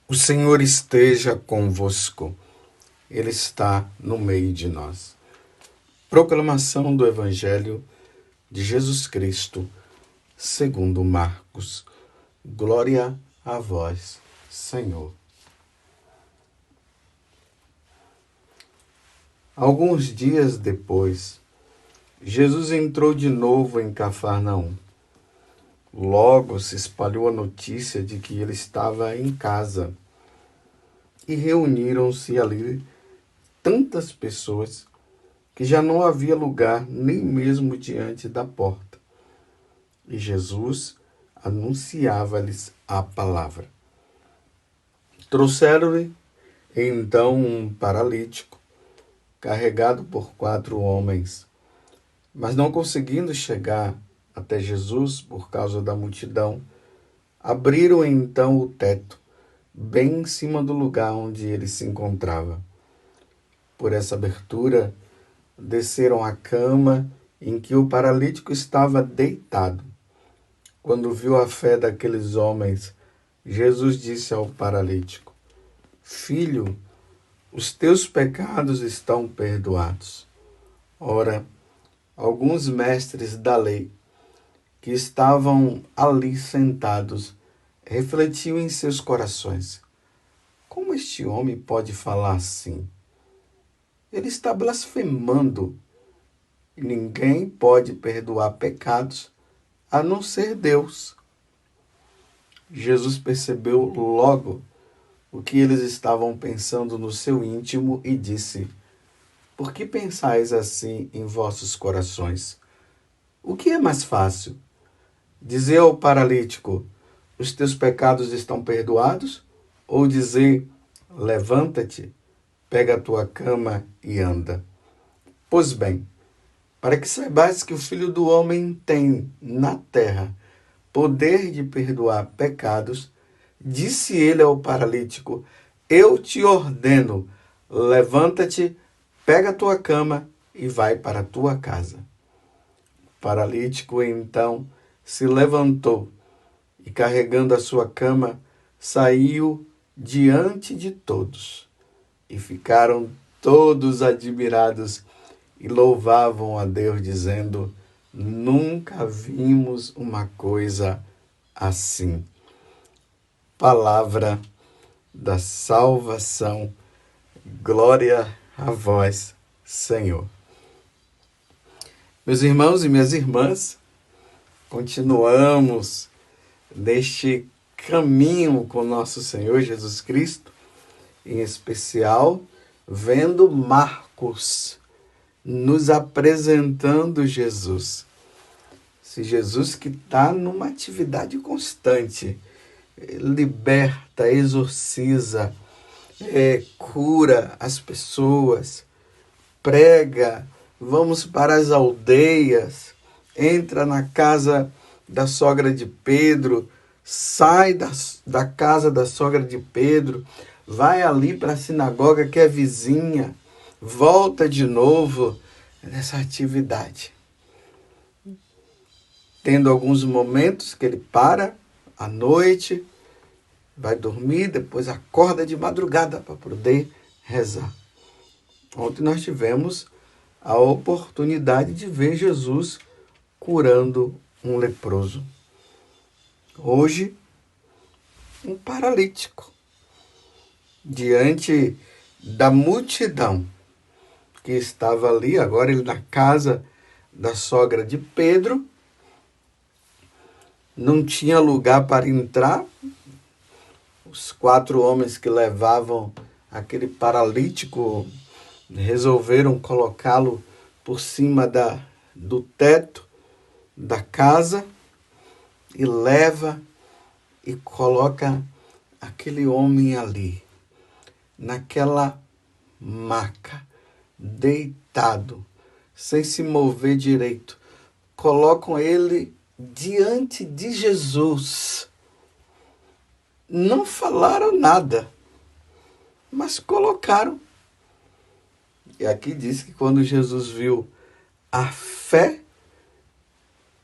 O Senhor esteja convosco, Ele está no meio de nós. Proclamação do Evangelho de Jesus Cristo, segundo Marcos. Glória a vós, Senhor. Alguns dias depois, Jesus entrou de novo em Cafarnaum. Logo se espalhou a notícia de que ele estava em casa. E reuniram-se ali tantas pessoas que já não havia lugar nem mesmo diante da porta. E Jesus anunciava-lhes a palavra. Trouxeram-lhe então um paralítico, carregado por 4 homens. Mas não conseguindo chegar até Jesus por causa da multidão, abriram então o teto, bem em cima do lugar onde ele se encontrava. Por essa abertura, desceram à cama em que o paralítico estava deitado. Quando viu a fé daqueles homens, Jesus disse ao paralítico: Filho, os teus pecados estão perdoados. Ora, alguns mestres da lei que estavam ali sentados refletiam em seus corações: como este homem pode falar assim? Ele está blasfemando. E ninguém pode perdoar pecados a não ser Deus. Jesus percebeu logo o que eles estavam pensando no seu íntimo e disse: Por que pensais assim em vossos corações? O que é mais fácil? Dizer ao paralítico: os teus pecados estão perdoados? Ou dizer: levanta-te, pega a tua cama e anda? Pois bem, para que saibais que o Filho do Homem tem na terra poder de perdoar pecados, disse ele ao paralítico: Eu te ordeno, levanta-te, pega a tua cama e vai para a tua casa. O paralítico então se levantou e, carregando a sua cama, saiu diante de todos. E ficaram todos admirados e louvavam a Deus, dizendo: Nunca vimos uma coisa assim. Palavra da salvação. Glória a vós, Senhor. Meus irmãos e minhas irmãs, continuamos neste caminho com nosso Senhor Jesus Cristo, em especial vendo Marcos nos apresentando Jesus. Se Jesus que está numa atividade constante, liberta, exorciza, cura as pessoas, prega, vamos para as aldeias, entra na casa da sogra de Pedro, sai da casa da sogra de Pedro, vai ali para a sinagoga que é vizinha, volta de novo nessa atividade. Tendo alguns momentos que ele para à noite, vai dormir, depois acorda de madrugada para poder rezar. Ontem nós tivemos a oportunidade de ver Jesus curando um leproso. Hoje, um paralítico. Diante da multidão que estava ali, agora ele na casa da sogra de Pedro, não tinha lugar para entrar. Os 4 homens que levavam aquele paralítico resolveram colocá-lo por cima do teto da casa e leva e coloca aquele homem ali, naquela maca, deitado, sem se mover direito. Colocam ele diante de Jesus. Não falaram nada, mas colocaram. E aqui diz que quando Jesus viu a fé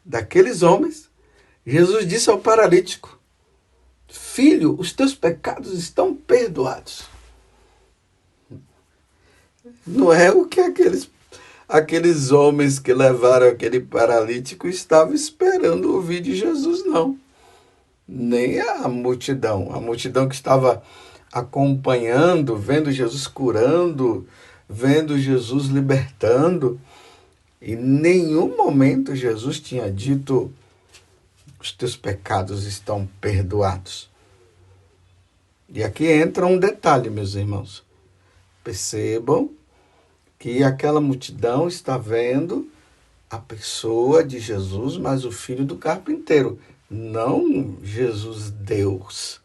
daqueles homens, Jesus disse ao paralítico: filho, os teus pecados estão perdoados. Não é o que aqueles homens que levaram aquele paralítico estavam esperando ouvir de Jesus, não. Nem a multidão que estava acompanhando, vendo Jesus curando, vendo Jesus libertando. Em nenhum momento Jesus tinha dito: os teus pecados estão perdoados. E aqui entra um detalhe, meus irmãos. Percebam que aquela multidão está vendo a pessoa de Jesus, mas o filho do carpinteiro, não Jesus Deus.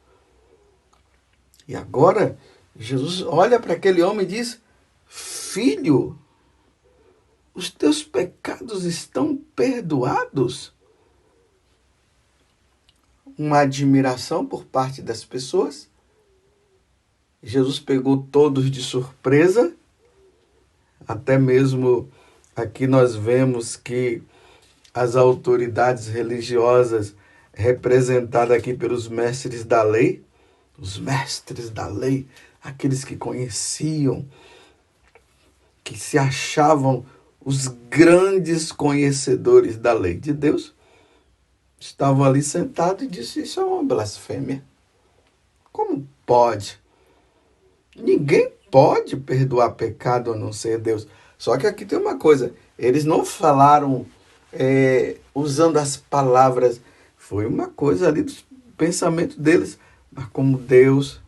E agora Jesus olha para aquele homem e diz: filho, os teus pecados estão perdoados. Uma admiração por parte das pessoas. Jesus pegou todos de surpresa. Até mesmo aqui nós vemos que as autoridades religiosas, representadas aqui pelos mestres da lei, os mestres da lei, aqueles que conheciam, que se achavam os grandes conhecedores da lei de Deus, estavam ali sentados e disseram: isso é uma blasfêmia. Como pode? Ninguém pode perdoar pecado a não ser Deus. Só que aqui tem uma coisa, eles não falaram usando as palavras, foi uma coisa ali do pensamento deles, mas como Deus,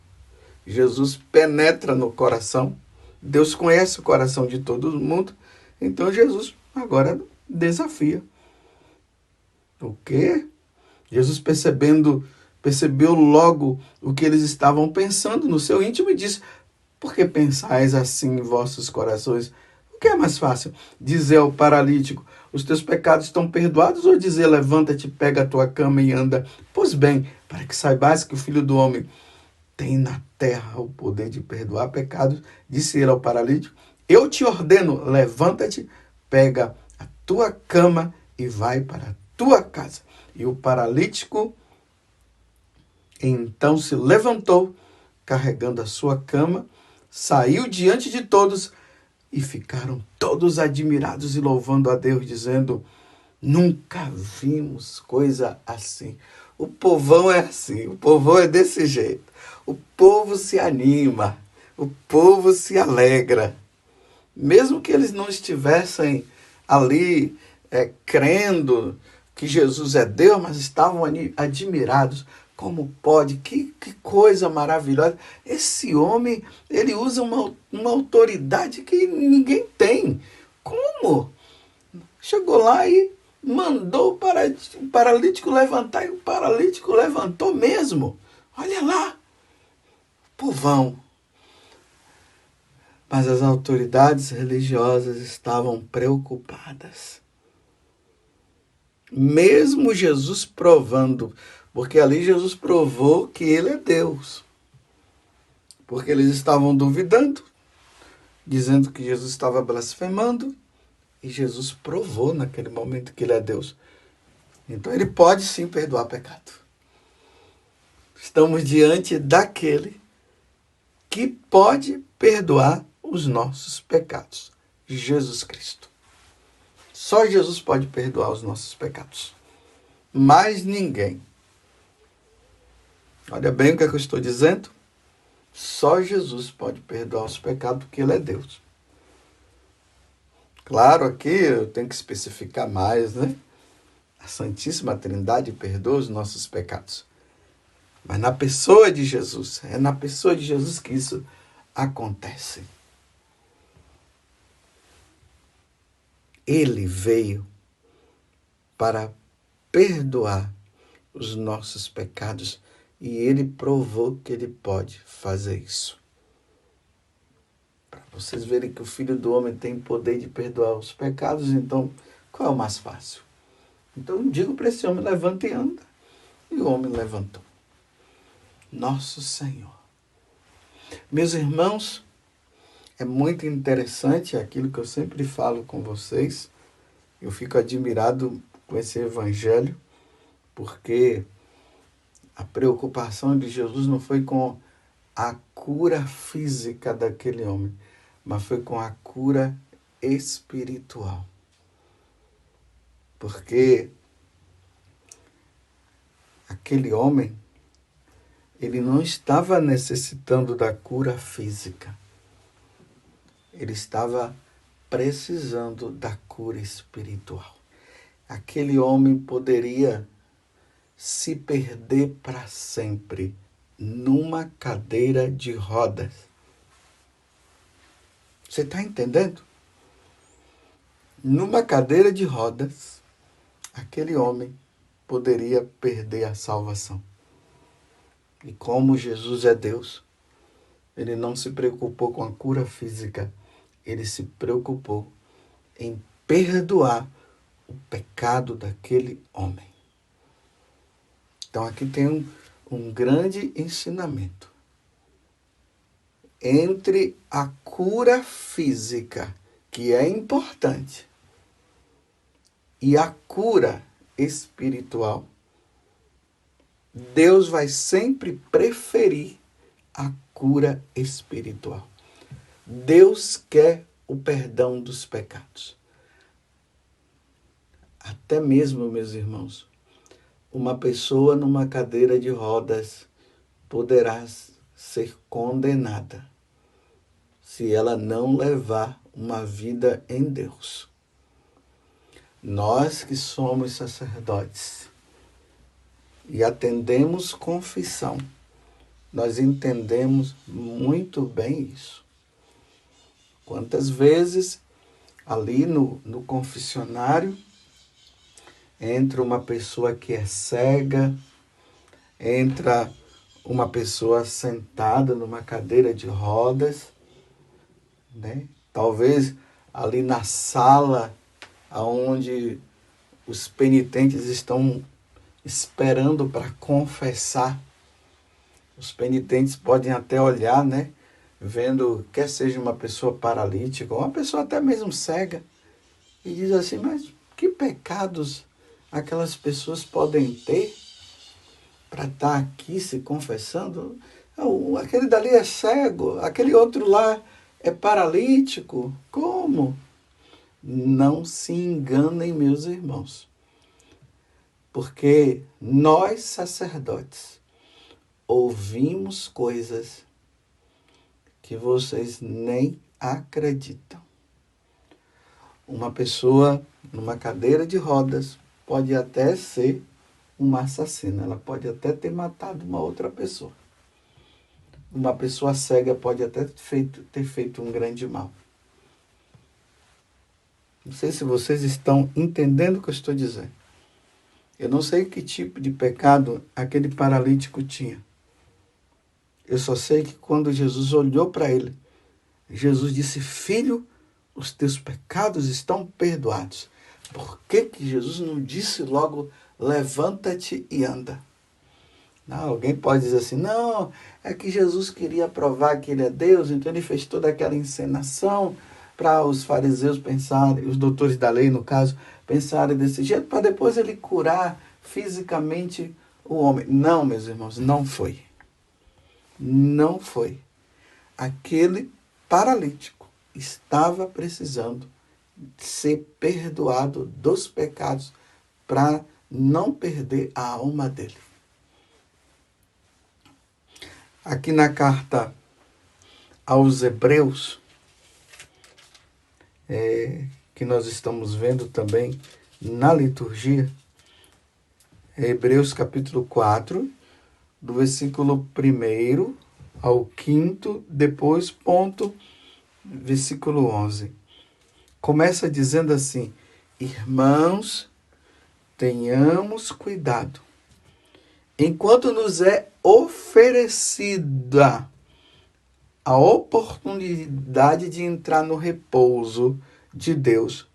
Jesus penetra no coração, Deus conhece o coração de todo mundo, então Jesus agora desafia. O quê? Jesus percebeu logo o que eles estavam pensando no seu íntimo e disse: por que pensais assim em vossos corações? O que é mais fácil? Dizer ao paralítico: os teus pecados estão perdoados, ou dizer: levanta-te, pega a tua cama e anda? Pois bem, para que saibais que o Filho do Homem tem na terra o poder de perdoar pecados, disse ele ao paralítico: eu te ordeno, levanta-te, pega a tua cama e vai para a tua casa. E o paralítico então se levantou, carregando a sua cama, saiu diante de todos e ficaram todos admirados e louvando a Deus, dizendo: nunca vimos coisa assim. O povão é assim, o povão é desse jeito. O povo se anima, o povo se alegra. Mesmo que eles não estivessem ali crendo que Jesus é Deus, mas estavam admirados. Como pode? Que coisa maravilhosa. Esse homem, ele usa uma autoridade que ninguém tem. Como? Chegou lá e mandou o paralítico levantar, e o paralítico levantou mesmo. Olha lá, povão. Mas as autoridades religiosas estavam preocupadas. Mesmo Jesus provando, porque ali Jesus provou que ele é Deus. Porque eles estavam duvidando, dizendo que Jesus estava blasfemando, e Jesus provou naquele momento que ele é Deus. Então ele pode sim perdoar pecado. Estamos diante daquele que pode perdoar os nossos pecados. Jesus Cristo. Só Jesus pode perdoar os nossos pecados. Mais ninguém. Olha bem o que eu estou dizendo. Só Jesus pode perdoar os pecados, porque ele é Deus. Claro, aqui eu tenho que especificar mais, né? A Santíssima Trindade perdoa os nossos pecados. Mas na pessoa de Jesus, é na pessoa de Jesus que isso acontece. Ele veio para perdoar os nossos pecados e ele provou que ele pode fazer isso. Para vocês verem que o Filho do Homem tem poder de perdoar os pecados, então qual é o mais fácil? Então digo para esse homem: levanta e anda. E o homem levantou. Nosso Senhor. Meus irmãos, é muito interessante aquilo que eu sempre falo com vocês. Eu fico admirado com esse evangelho, porque A preocupação de Jesus não foi com a cura física daquele homem, mas foi com a cura espiritual. Porque aquele homem, ele não estava necessitando da cura física. Ele estava precisando da cura espiritual. Aquele homem poderia se perder para sempre numa cadeira de rodas. Você está entendendo? Numa cadeira de rodas, aquele homem poderia perder a salvação. E como Jesus é Deus, ele não se preocupou com a cura física, ele se preocupou em perdoar o pecado daquele homem. Então aqui tem um grande ensinamento. Entre a cura física, que é importante, e a cura espiritual, Deus vai sempre preferir a cura espiritual. Deus quer o perdão dos pecados. Até mesmo, meus irmãos, uma pessoa numa cadeira de rodas poderá ser condenada se ela não levar uma vida em Deus. Nós que somos sacerdotes e atendemos confissão, nós entendemos muito bem isso. Quantas vezes ali no confessionário entra uma pessoa que é cega, entra uma pessoa sentada numa cadeira de rodas, né? Talvez ali na sala onde os penitentes estão esperando para confessar. Os penitentes podem até olhar, né? Vendo, quer seja uma pessoa paralítica, ou uma pessoa até mesmo cega, e diz assim, mas que pecados aquelas pessoas podem ter para estar aqui se confessando? Aquele dali é cego, aquele outro lá é paralítico. Como? Não se enganem, meus irmãos. Porque nós, sacerdotes, ouvimos coisas que vocês nem acreditam. Uma pessoa numa cadeira de rodas pode até ser uma assassina, ela pode até ter matado uma outra pessoa. Uma pessoa cega pode até ter feito um grande mal. Não sei se vocês estão entendendo o que eu estou dizendo. Eu não sei que tipo de pecado aquele paralítico tinha. Eu só sei que quando Jesus olhou para ele, Jesus disse, filho, os teus pecados estão perdoados. Por que Jesus não disse logo, levanta-te e anda? Não, alguém pode dizer assim, não, é que Jesus queria provar que ele é Deus, então ele fez toda aquela encenação para os fariseus pensarem, os doutores da lei, no caso, pensarem desse jeito, para depois ele curar fisicamente o homem. Não, meus irmãos, não foi. Não foi. Aquele paralítico estava precisando ser perdoado dos pecados para não perder a alma dele. Aqui na carta aos Hebreus, que nós estamos vendo também na liturgia, Hebreus capítulo 4, do versículo 1 ao 5, depois versículo 11. Começa dizendo assim, irmãos, tenhamos cuidado, enquanto nos é oferecida a oportunidade de entrar no repouso de Deus,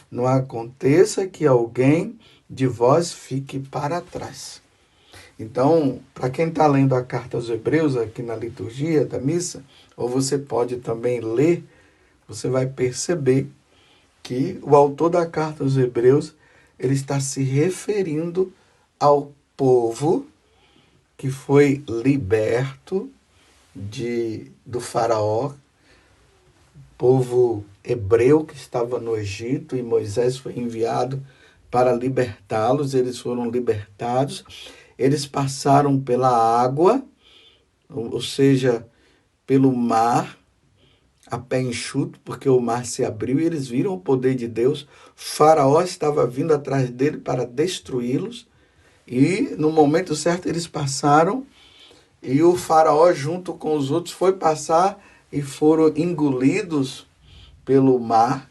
não aconteça que alguém de vós fique para trás. Então, para quem está lendo a carta aos Hebreus aqui na liturgia da missa, ou você pode também ler, você vai perceber que o autor da carta aos Hebreus, ele está se referindo ao povo que foi liberto do faraó, povo hebreu que estava no Egito, e Moisés foi enviado para libertá-los. Eles foram libertados, eles passaram pela água, ou seja, pelo mar, a pé enxuto, porque o mar se abriu e eles viram o poder de Deus. O faraó estava vindo atrás dele para destruí-los, e no momento certo eles passaram, e o faraó junto com os outros foi passar e foram engolidos pelo mar.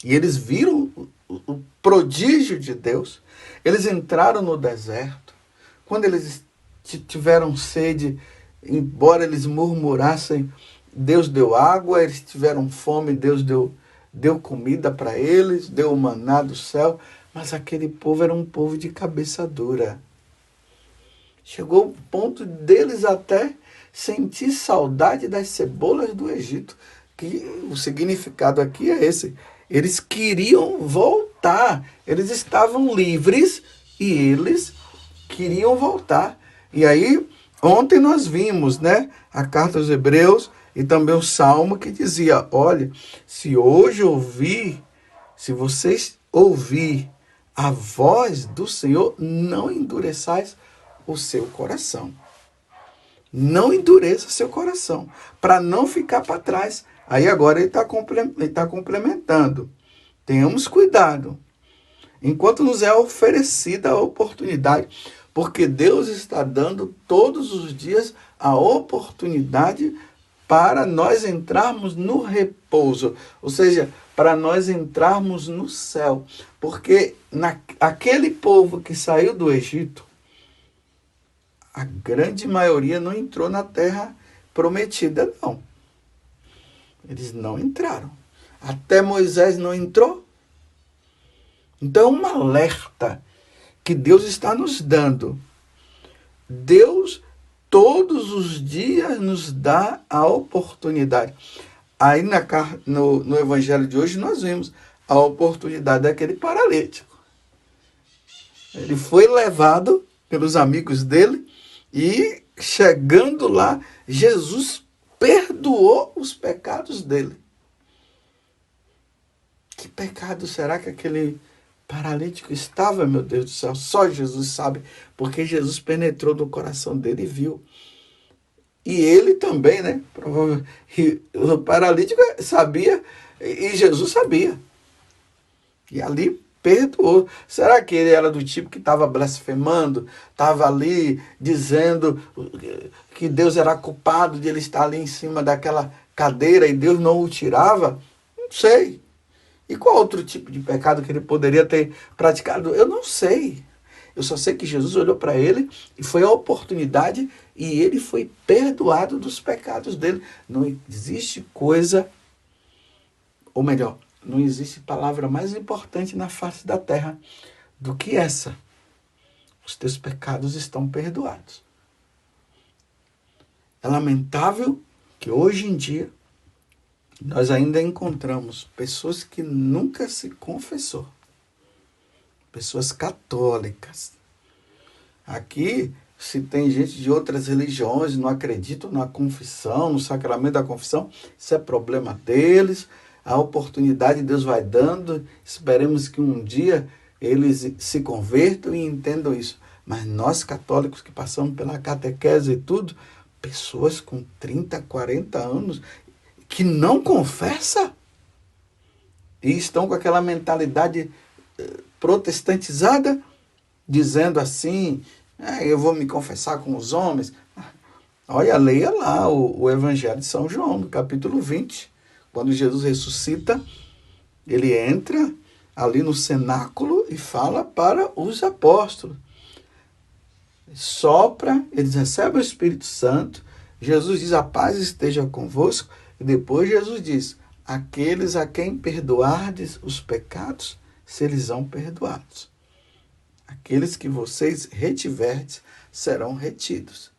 E eles viram o prodígio de Deus. Eles entraram no deserto. Quando eles tiveram sede, embora eles murmurassem, Deus deu água. Eles tiveram fome, Deus deu comida para eles, deu o maná do céu. Mas aquele povo era um povo de cabeça dura. Chegou o ponto deles até sentir saudade das cebolas do Egito. Que o significado aqui é esse. Eles queriam voltar. Eles estavam livres e eles queriam voltar. E aí, ontem nós vimos, né, a carta aos Hebreus e também o Salmo que dizia: olha, se vocês ouvir a voz do Senhor, não endureçais o seu coração. Não endureça seu coração, para não ficar para trás. Aí agora ele está complementando. Tenhamos cuidado, enquanto nos é oferecida a oportunidade, porque Deus está dando todos os dias a oportunidade para nós entrarmos no repouso, ou seja, para nós entrarmos no céu. Porque aquele povo que saiu do Egito, a grande maioria não entrou na terra prometida, não. Eles não entraram. Até Moisés não entrou. Então é um alerta que Deus está nos dando. Deus todos os dias nos dá a oportunidade. Aí no evangelho de hoje nós vimos a oportunidade daquele paralítico. Ele foi levado pelos amigos dele e, chegando lá, Jesus perdoou os pecados dele. Que pecado será que aquele paralítico estava, meu Deus do céu? Só Jesus sabe, porque Jesus penetrou no coração dele e viu. E ele também, né? Provavelmente, o paralítico sabia e Jesus sabia. E ali perdoou. Será que ele era do tipo que estava blasfemando, estava ali dizendo que Deus era culpado de ele estar ali em cima daquela cadeira e Deus não o tirava? Não sei. E qual outro tipo de pecado que ele poderia ter praticado? Eu não sei. Eu só sei que Jesus olhou para ele e foi a oportunidade e ele foi perdoado dos pecados dele. Não existe coisa, ou melhor, não existe palavra mais importante na face da terra do que essa. Os teus pecados estão perdoados. É lamentável que hoje em dia nós ainda encontramos pessoas que nunca se confessou. Pessoas católicas. Aqui, se tem gente de outras religiões, não acreditam na confissão, no sacramento da confissão, isso é problema deles. A oportunidade Deus vai dando. Esperemos que um dia eles se convertam e entendam isso. Mas nós católicos que passamos pela catequese e tudo, pessoas com 30, 40 anos que não confessam e estão com aquela mentalidade protestantizada, dizendo assim: eu vou me confessar com os homens. Olha, leia lá o Evangelho de São João, no capítulo 20. Quando Jesus ressuscita, ele entra ali no cenáculo e fala para os apóstolos. Sopra, eles recebem o Espírito Santo. Jesus diz: a paz esteja convosco. E depois Jesus diz: aqueles a quem perdoardes os pecados, serão perdoados. Aqueles que vocês retiverdes, serão retidos.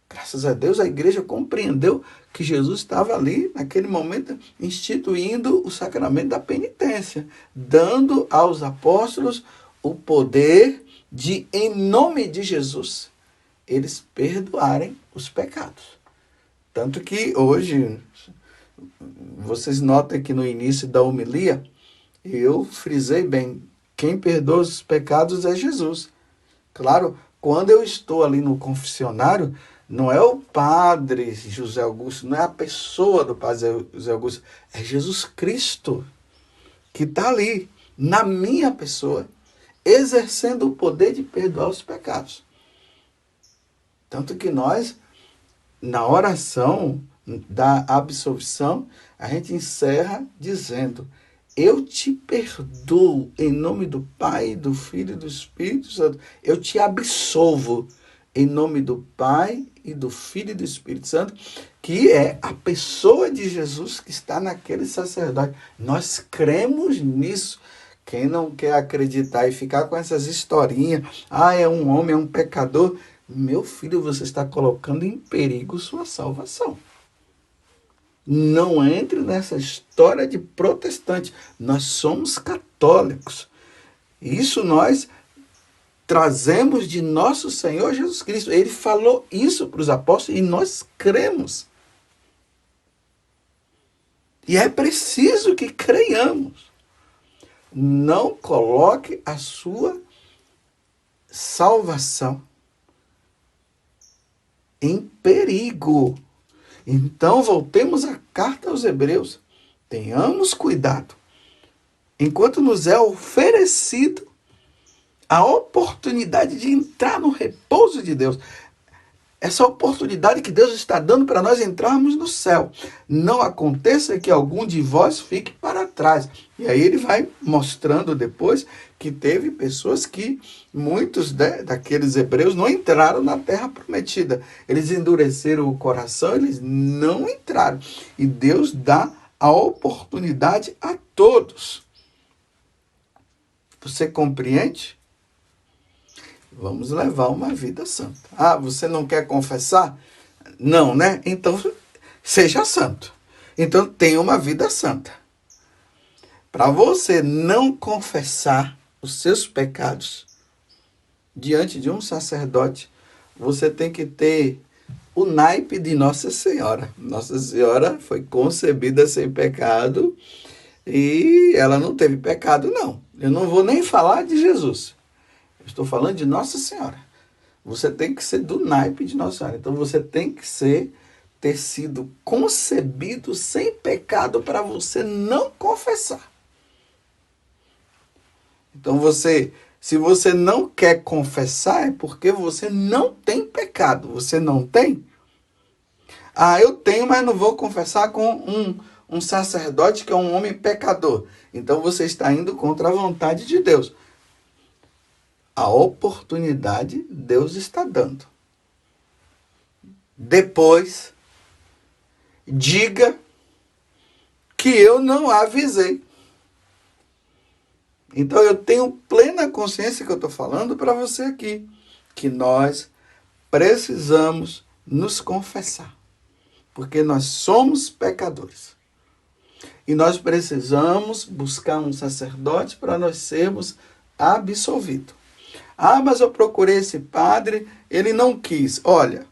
Graças a Deus, a igreja compreendeu que Jesus estava ali, naquele momento, instituindo o sacramento da penitência, dando aos apóstolos o poder de, em nome de Jesus, eles perdoarem os pecados. Tanto que hoje, vocês notem que no início da homilia, eu frisei bem, quem perdoa os pecados é Jesus. Claro, quando eu estou ali no confessionário, não é o padre José Augusto, não é a pessoa do padre José Augusto, é Jesus Cristo que está ali, na minha pessoa, exercendo o poder de perdoar os pecados. Tanto que nós, na oração da absolvição, a gente encerra dizendo: eu te perdoo em nome do Pai, do Filho e do Espírito Santo. Eu te absolvo em nome do Pai e do Filho e do Espírito Santo, que é a pessoa de Jesus que está naquele sacerdote. Nós cremos nisso. Quem não quer acreditar e ficar com essas historinhas, é um homem, é um pecador, meu filho, você está colocando em perigo sua salvação. Não entre nessa história de protestante. Nós somos católicos. Isso nós trazemos de nosso Senhor Jesus Cristo. Ele falou isso para os apóstolos e nós cremos. E é preciso que creiamos. Não coloque a sua salvação em perigo. Então, voltemos à carta aos Hebreus. Tenhamos cuidado. Enquanto nos é oferecido a oportunidade de entrar no repouso de Deus. Essa oportunidade que Deus está dando para nós entrarmos no céu. Não aconteça que algum de vós fique para trás. E aí ele vai mostrando depois que teve pessoas que, muitos daqueles hebreus, não entraram na terra prometida. Eles endureceram o coração, eles não entraram. E Deus dá a oportunidade a todos. Você compreende? Vamos levar uma vida santa. Você não quer confessar? Não, né? Então, seja santo. Então, tenha uma vida santa. Para você não confessar os seus pecados diante de um sacerdote, você tem que ter o naipe de Nossa Senhora. Nossa Senhora foi concebida sem pecado e ela não teve pecado, não. Eu não vou nem falar de Jesus. Estou falando de Nossa Senhora. Você tem que ser do naipe de Nossa Senhora. Então você tem que ter sido concebido sem pecado para você não confessar. Então se você não quer confessar, é porque você não tem pecado. Você não tem? Eu tenho, mas não vou confessar com um sacerdote que é um homem pecador. Então você está indo contra a vontade de Deus. A oportunidade Deus está dando. Depois, diga que eu não avisei. Então eu tenho plena consciência que eu estou falando para você aqui, que nós precisamos nos confessar, porque nós somos pecadores. E nós precisamos buscar um sacerdote para nós sermos absolvidos. Mas eu procurei esse padre, ele não quis. Olha,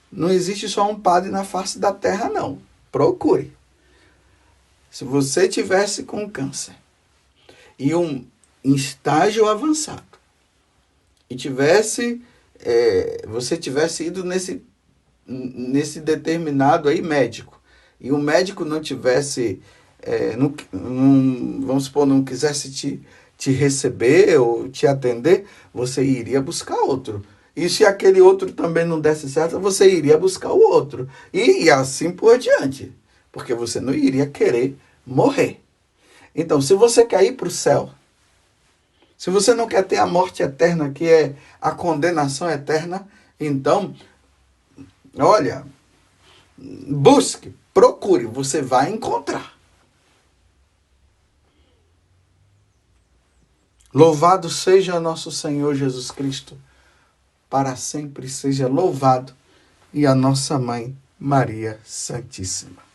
não existe só um padre na face da terra, não. Procure. Se você tivesse com câncer e em estágio avançado, e você tivesse ido nesse determinado aí médico, e o médico não tivesse, vamos supor, não quisesse te receber ou te atender, você iria buscar outro. E se aquele outro também não desse certo, você iria buscar o outro. E assim por diante. Porque você não iria querer morrer. Então, se você quer ir para o céu, se você não quer ter a morte eterna, que é a condenação eterna, então, olha, busque, procure, você vai encontrar. Louvado seja nosso Senhor Jesus Cristo, para sempre seja louvado, e a nossa Mãe Maria Santíssima.